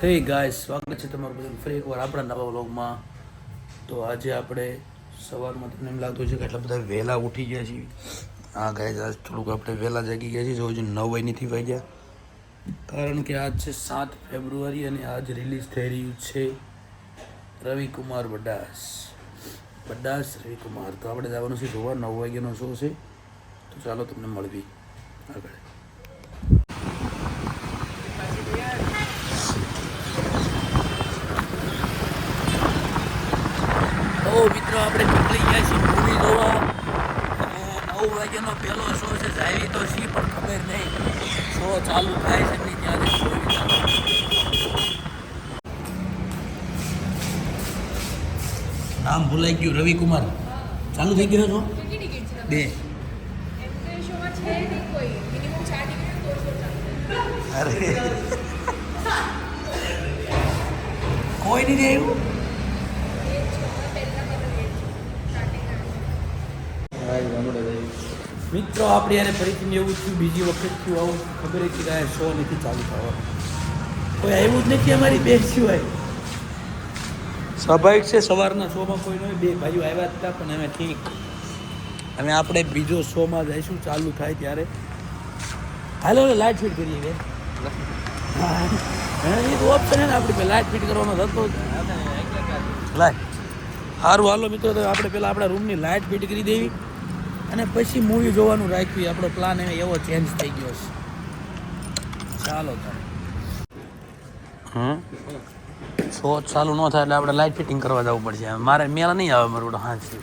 હે ગાઈસ, સ્વાગત છે તમારું બધું ફરી એકવાર આપણા નવા વ્લોગમાં. તો આજે આપણે સવારમાં તમને એમ લાગતું છે કે એટલા બધા વહેલા ઉઠી ગયા છીએ. હા ગાઈસ, આજ થોડુંક આપણે વહેલા જાગી ગયા છીએ. જો હજુ 9 નથી વાગ્યા, કારણ કે આજ છે 7 ફેબ્રુઆરી અને આજ રિલીઝ થઈ રહ્યું છે રવિકુમાર બડાસ રવિકુમાર. તો આપણે જવાનું છે જોવા. 9 વાગ્યાનો શો છે. તો ચાલો તમને મળવી આગળ. તો મિત્રો આપણે નીકળી ગયા છીએ મૂવી જોવા. 9 વાગ્યાનો પહેલો શો છે. જાવી તો સી પણ ખબર નહીં શો ચાલુ થાય છે નહીં ત્યારે નામ ભૂલાઈ ગયું. રવિકુમાર ચાલુ થઈ ગયો છો? 2 અરે કોઈ નહીં આવ્યું. મિત્રો આપણે યારે ફરીથી એવું થયું, બીજી વખત થયું આવું. ખબર છે કે શો નથી ચાલુ થવાનો. કોઈ આવ્યું જ નથી અમારી બેન સિવાય. સ્વાભાવિક છે, સવારના શોમાં કોઈ નહીં. 2 ભાઈઓ આવ્યા હતા પણ અમે ઠીક, અમે આપણે બીજો શોમાં જઈશું ચાલુ થાય ત્યારે. હાલો લાઇટ ફિટ કરીએ બેન. એ તો ઓપ્શન હે ને આપણી પાસે લાઇટ ફિટ કરવાનો થતો જ. લાઈટ સારું હાલો મિત્રો, તો આપણે પહેલાં આપણા રૂમની લાઇટ ફિટ કરી દેવી અને પછી મૂવી જોવાનું રાખવી. આપણો પ્લાન એવો ચેન્જ થઈ ગયો છે. ચાલો તારે શો ચાલુ ન થાય એટલે આપણે લાઇટ ફિટિંગ કરવા જવું પડશે. મારે મેળા નહીં આવે મારું. હા છે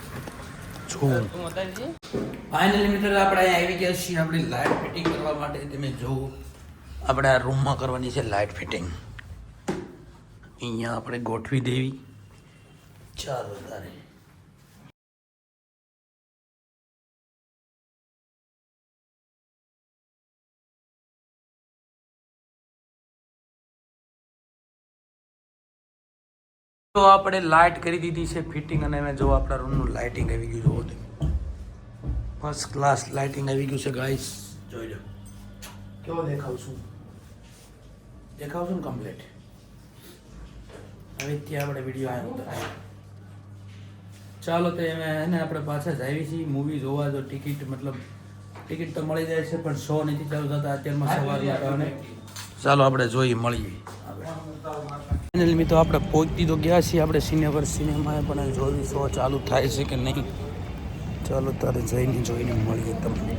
ફાઇનલી મિત્રો આપણે અહીંયા આવી ગયા છીએ આપણી લાઇટ ફિટિંગ કરવા માટે. તમે જોવું આપણે આ રૂમમાં કરવાની છે લાઇટ ફિટિંગ. અહીંયા આપણે ગોઠવી દેવી. ચાલો તારે તો આપણે લાઇટ કરી દીધી છે ફિટિંગ અને મેં જો આપણા રૂમનું લાઇટિંગ આવી ગયું. જોવો તમે, ફર્સ્ટ ક્લાસ લાઇટિંગ આવી ગયું છે ગાઈસ. જોઈ લો કેવો દેખાવ છું ને કમ્પ્લીટ. હવે ત્યાં આપણે વિડીયો આવ્યો ઉતાર. ચાલો તો એને આપણે પાછા જ આવી છીએ મૂવી જોવા. જો ટિકિટ તો મળી જાય છે પણ શો નથી ચાલુ થતા અત્યારમાં સવારના કારણે. ચાલો આપણે જોઈએ, મળીએ. ફાઇનલી મિત્રો આપણે પહોંચી તો ગયા છીએ આપણે સિનેમાએ, પણ જોયું શો ચાલુ થાય છે કે નહીં. ચાલો તારે જોઈને મળીએ તમને.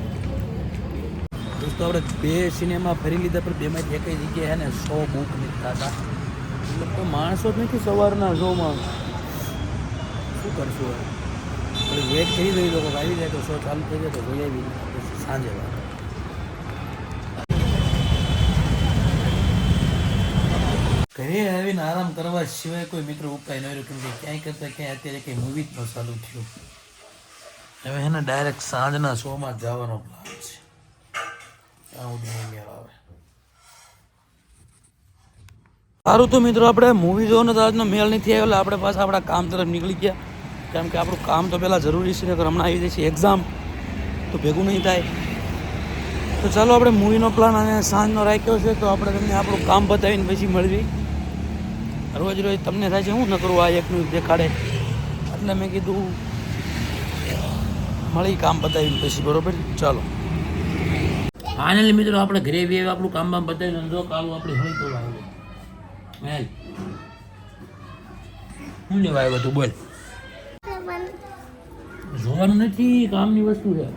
દોસ્તો આપણે 2 સિનેમા ફરી લીધા પણ 2માંથી એક જગ્યાએ ને શો બુક નથી થતા. એટલે તો માણસો જ નથી સવારના શોમાં. શું કરશું હવે? વેટ કરી દઈએ લોકો આવી જાય તો શો ચાલુ થઈ જાય તો જોઈ આવી સાંજે વાત. ઘરે આવીને આરામ કરવા સિવાય કોઈ મિત્રો ઉપાય ન રહ્યો. કેમ કે ક્યાંય કરતાં ક્યાંય અત્યારે કંઈ મૂવી જ ન ચાલુ થયું. હવે એને ડાયરેક્ટ સાંજના શોમાં જવાનો પ્લાન છે. ત્યાં સુધી નહીં મેળ આવે. સારું તો મિત્રો આપણે મૂવી જોવાનો તો આજનો મેળ નથી આવ્યો. એટલે આપણે પાછા આપણા કામ તરફ નીકળી ગયા. કેમ કે આપણું કામ તો પહેલાં જરૂરી છે. હમણાં આવી જાય છે એક્ઝામ, તો ભેગું નહીં થાય. તો ચાલો આપણે મૂવીનો પ્લાન અને સાંજનો રાખ્યો છે. તો આપણે તમને આપણું કામ બતાવીને પછી મળવી. રોજ તમને થાય છે હું ન કરું, આ એકનું દેખાડે એટલે મેં કીધું મળી કામ બતાવીને પછી. બરોબર, ચાલો. ફાઇનલી મિત્રો આપણે ઘરે બી આપણું કામ બતાવીને જો કાલું આપણે હળી તો આવે શું લેવા આવ્યો તું? બોલ. જોવાનું નથી, કામની વસ્તુ છે.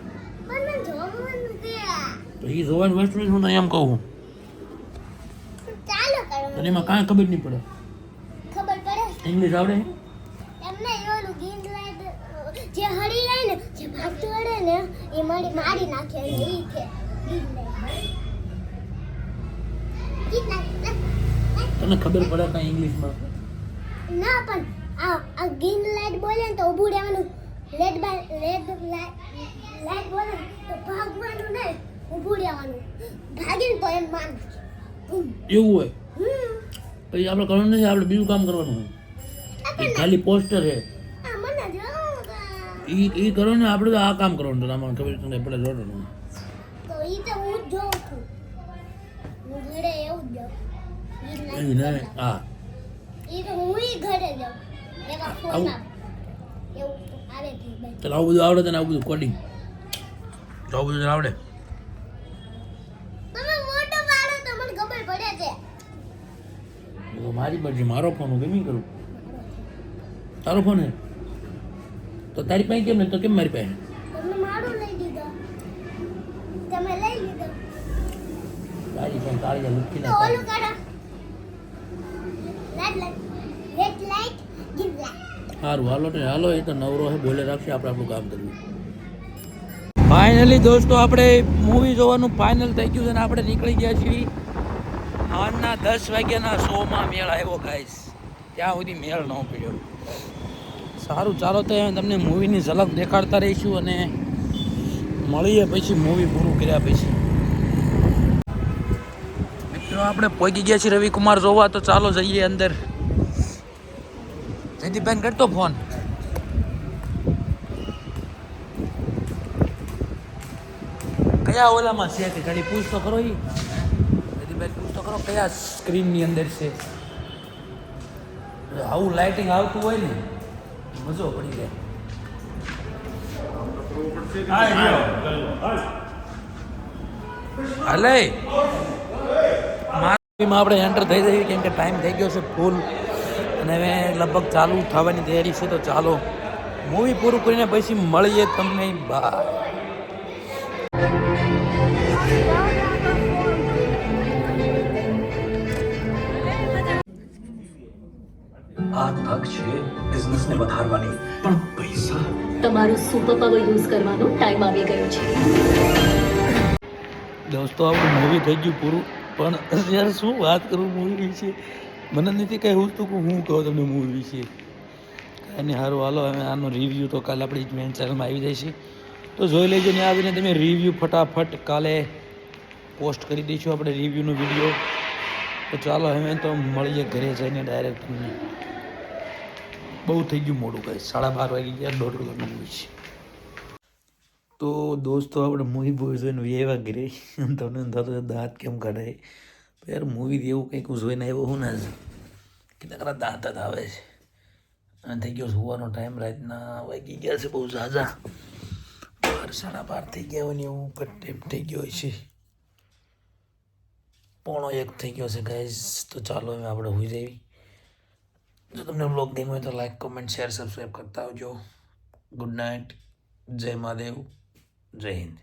તો એ જોવાની વસ્તુ નથી, હું તો એમ કહું. તને એમાં કાંઈ ખબર નહીં પડે. ઇંગ્લિશ આવડે? જે હળી જાય ને, જે ભાગતું હળે ને એ મારી નાખે. તને ખબર પડે કાંઈ ઇંગ્લિશમાં? ના, પણ આ ગ્રીન લાઈટ બોલે ને તો ઊભું રહેવાનું. રેડ લાઈટ બોલે તો ભાગવાનું નહીં, ઊભું રહેવાનું. ભાગીને તો એમ માન એવું હોય પછી આપણે કરવાનું નથી. આપણે બીજું કામ કરવાનું હોય. ખાલી પોસ્ટર છે એ કરો ને. આપણે તો આ કામ કરવાનું. આમાં ખબર તને પડે જોડવાનું. તો ઈ તો હું જ જોઉં છું. હું ઘરે એવું જ જાઉં. ઈ લાઈટ હા ઈ તો હુંય ઘરે જાઉં એમાં ફોનમાં એવું આવે છે ભાઈ ચાલ આવું બધું આવડે તને આવું બધું કોડિંગ આવું બધું તને આવડે તમે મોટો પાડો તો મને ખબર પડે છે તો મારી મરજી મારો ફોન હું ગેમિંગ કરું તારો ફોન હે તો તારી પાસે કેમ ને તો કેમ મારી પાસે તમે મારું લઈ દીધો તમે લઈ લીધો તારી ફોન તાળી લૂકી તો ઓલું કાઢો રેડ લાઈટ ગ્રીન લાઈટ સારું હાલો એ તો નવરો હે બોલે રાખશે આપણે આપણું કામ કર્યું ફાઇનલી દોસ્તો આપણે મૂવી જોવાનું ફાઇનલ થઈ ગયું છે અને આપણે નીકળી ગયા છીએ આજના 10 વાગ્યાના શોમાં મેળ આવ્યો ગાઈસ ત્યાં સુધી મેળ ન પડ્યો સારું ચાલો તો તમને મૂવીની ઝલક દેખાડતા રહીશું અને મળીએ પછી મૂવી પૂરું કર્યા પછી મિત્રો આપણે પહોંચી ગયા છીએ રવિકુમાર જોવા તો ચાલો જઈએ અંદર જયદીપભાઈ કરતો ફોન કયા ઓલામાં છે કે ખાલી પૂછ તો ખરો ઈ જયદીપભાઈ પૂછ તો ખરો કયા સ્ક્રીનની અંદર છે આવું લાઇટિંગ આવતું હોય ને મજો પડી જાય હાલે મારા આપણે એન્ટર થઈ જઈએ કેમ કે ટાઈમ થઈ ગયો છે ફૂલ અને હવે લગભગ ચાલુ થવાની તૈયારી છે તો ચાલો મૂવી પૂરું કરીને પછી મળીએ તમને બાય આ તક છે બિઝનેસને વધારવાની પણ પૈસા તમારું સુપર પાવર યુઝ કરવાનો ટાઈમ આવી ગયો છે દોસ્તો આપણું મૂવી થઈ ગયું પૂરું પણ યાર શું વાત કરું મૂવી વિશે મને નથી કંઈ હું કહું તમને મૂવી વિશે કાંઈ નહીં સારું હાલો હવે આનો રિવ્યૂ તો કાલે આપણી મેન ચેનલમાં આવી જાય છે તો જોઈ લેજો ને આવીને તમે રિવ્યૂ ફટાફટ કાલે પોસ્ટ કરી દઈશું આપણે રિવ્યૂનો વિડીયો તો ચાલો હવે તો મળીએ ઘરે જઈને ડાયરેક્ટ બહુ થઈ ગયું મોડું કાંઈ 12:30 વાગી ગયા 1.5 કલાકનું મૂવી છે તો દોસ્તો આપણે મૂવી જોઈને એવા ઘરે તમને થતું દાંત કેમ કાઢે યાર મૂવી એવું કંઈક જોઈને આવ્યો હું ના કેટલા દાંત જ આવે છે અને થઈ ગયો સુવાનો ટાઈમ રાતના વાગી ગયા છે બહુ ઝાઝા 12:30 થઈ ગયા હોય ને એવું ટેપ થઈ ગયો હોય છે 1:45 થઈ ગયો છે ગાઈઝ તો ચાલો હવે આપણે હોઈ જઈએ જો તમને બ્લોગ ગમ્યો હોય તો લાઈક કોમેન્ટ શેર સબસ્ક્રાઈબ કરતા આવજો ગુડ નાઇટ જય મહાદેવ જય હિન્દ